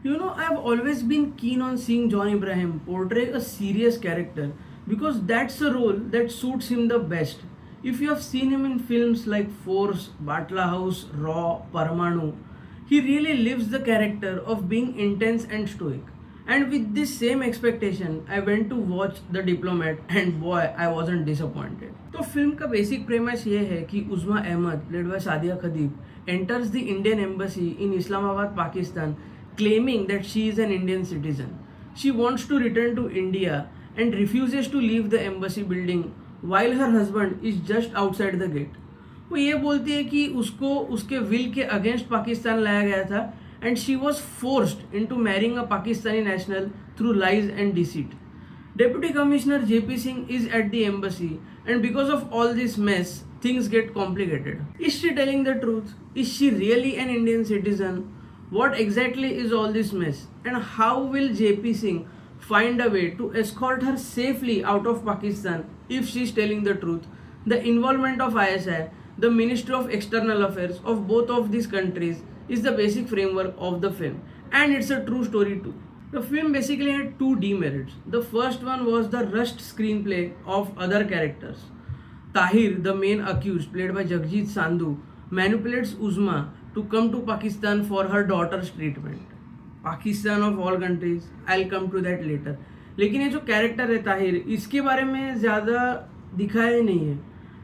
I've always been keen on seeing John Abraham portray a serious character because that's a role that suits him the best. If you have seen him in films like Force, Batla House, Raw, Paramanu, he really lives the character of being intense and stoic. And with this same expectation, I went to watch The Diplomat and boy, I wasn't disappointed. तो film का basic premise ये है कि Uzma Ahmed played by Sadia Khadib enters the Indian embassy in Islamabad, Pakistan, claiming that she is an Indian citizen. She wants to return to India and refuses to leave the embassy building while her husband is just outside the gate. वो ये बोलती है कि उसको उसके will के against Pakistan लाया गया था and she was forced into marrying a Pakistani national through lies and deceit. Deputy Commissioner JP Singh is at the embassy and because of all this mess, things get complicated. Is she telling the truth? Is she really an Indian citizen? What exactly is all this mess? And how will JP Singh find a way to escort her safely out of Pakistan if she is telling the truth? The involvement of ISI, the Ministry of External Affairs of both of these countries is the basic framework of the film. And it's a true story too. The film basically had two demerits. The first one was the rushed screenplay of other characters. Tahir, the main accused, played by Jagjit Sandhu, manipulates Uzma to come to Pakistan for her daughter's treatment. Pakistan of all countries, I will come to that later. लेकिन ये जो character है ताहिर, इसके बारे में ज़्यादा दिखाया ही नहीं है.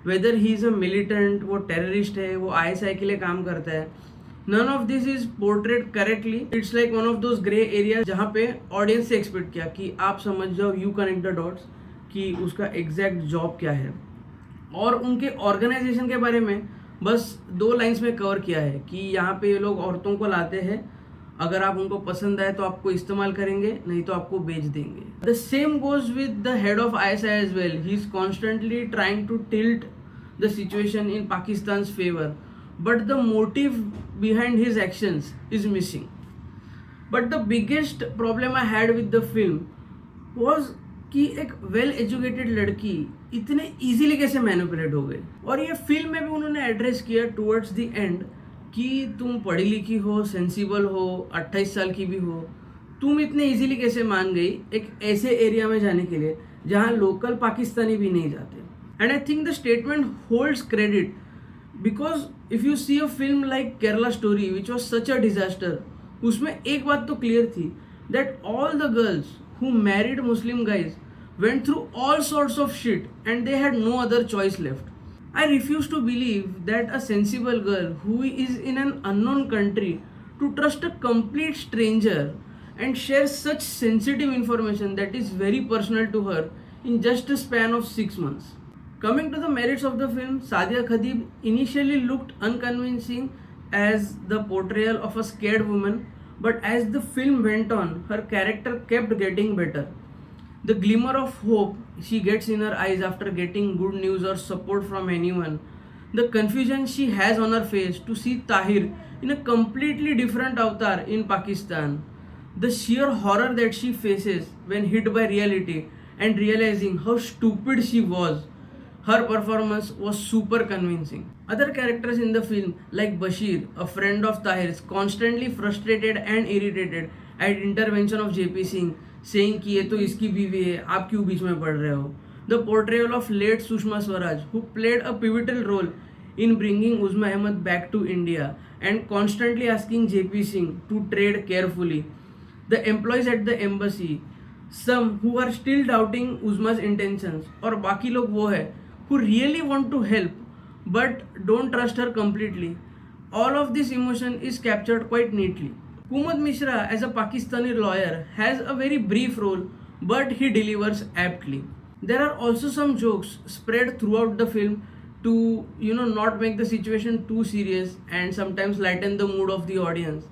Whether he is a militant, वो टेररिस्ट है, वो ISI के लिए काम करता है, none of this is portrayed correctly. It's like one of those grey area जहाँ पे ऑडियंस से एक्सपेक्ट किया कि आप समझ जाओ, यू कनेक्ट द डॉट्स कि उसका एग्जैक्ट जॉब क्या है. और उनके ऑर्गेनाइजेशन के बारे में बस 2 लाइन्स में कवर किया है कि यहाँ पे ये लोग औरतों को लाते हैं, अगर आप उनको पसंद आए तो आपको इस्तेमाल करेंगे, नहीं तो आपको बेच देंगे. The same goes with the head of ISI as well. He is constantly trying to tilt the situation in Pakistan favour, but the motive behind his actions is missing. But the biggest problem I had with the film was कि एक well educated लड़की इतने easily कैसे manipulate हो गई. और ये film में भी उन्होंने एड्रेस किया टुवर्ड्स द एंड कि तुम पढ़ी लिखी हो, सेंसिबल हो, 28 साल की भी हो, तुम इतने इजीली कैसे मान गई एक ऐसे एरिया में जाने के लिए जहाँ लोकल पाकिस्तानी भी नहीं जाते. And I think the statement holds credit because if you see a film like Kerala Story which was such a disaster, उसमें एक बात तो क्लियर थी that all the girls who married Muslim guys went through all sorts of shit and they had no other choice left. I refuse to believe that a sensible girl who is in an unknown country to trust a complete stranger and share such sensitive information that is very personal to her in just a span of 6 months. Coming to the merits of the film, Sadia Khadib initially looked unconvincing as the portrayal of a scared woman, but as the film went on, her character kept getting better. The glimmer of hope she gets in her eyes after getting good news or support from anyone, the confusion she has on her face to see Tahir in a completely different avatar in Pakistan, the sheer horror that she faces when hit by reality and realizing how stupid she was, her performance was super convincing. Other characters in the film like Bashir, a friend of Tahir's, constantly frustrated and irritated at intervention of JP Singh, saying कि ये तो इसकी बीवी है, आप क्यों बीच में पड़ रहे हो. The portrayal of late Sushma Swaraj, who played a pivotal role in bringing Uzma Ahmad back to India and constantly asking JP Singh to trade carefully. The employees at the embassy, some who are still doubting Uzma's intentions, और बाकी लोग वो है who really want to help but don't trust her completely. All of this emotion is captured quite neatly. Kumud Mishra as a Pakistani lawyer has a very brief role, but he delivers aptly. There are also some jokes spread throughout the film to not make the situation too serious and sometimes lighten the mood of the audience,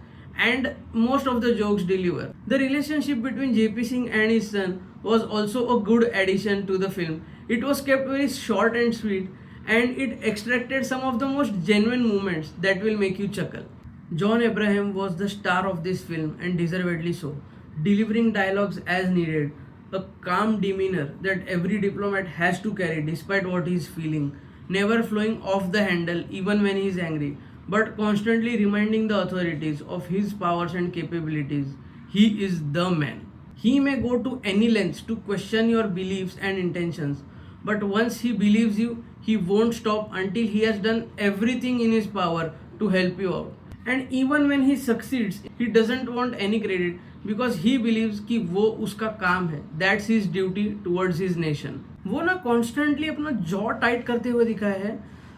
and most of the jokes deliver. The relationship between JP Singh and his son was also a good addition to the film. It was kept very short and sweet, and it extracted some of the most genuine moments that will make you chuckle. John Abraham was the star of this film and deservedly so, delivering dialogues as needed, a calm demeanor that every diplomat has to carry despite what he is feeling, never flowing off the handle even when he is angry, but constantly reminding the authorities of his powers and capabilities. he is the man. He may go to any lengths to question your beliefs and intentions, but once he believes you, he won't stop until he has done everything in his power to help you out. And even when he succeeds, he doesn't want any credit because he believes कि वो उसका काम है. That's his duty towards his nation. वो ना constantly अपना jaw tight करते हुए दिखाया है,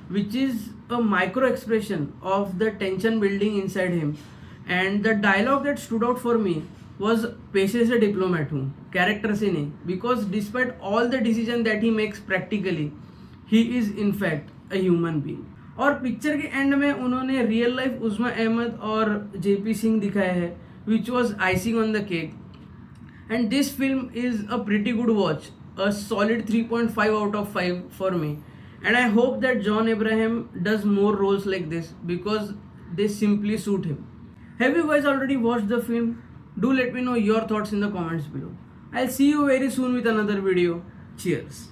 which is a micro expression of the tension building inside him. And the dialogue that stood out for me was पेशे से डिप्लोमेट हूँ, कैरेक्टर से नहीं, because despite all the decision that he makes practically he is in fact a human being. और picture के and में उन्होंने real life उस्मा अहमद और जेपी सिंह दिखाया है, which was icing on the cake. And this film is a pretty good watch, a solid 3.5 out of 5 for me, and I hope that John Abraham does more roles like this because they simply suit him. Have you guys already watched the film? Do let me know your thoughts in the comments below. I'll see you very soon with another video. Cheers.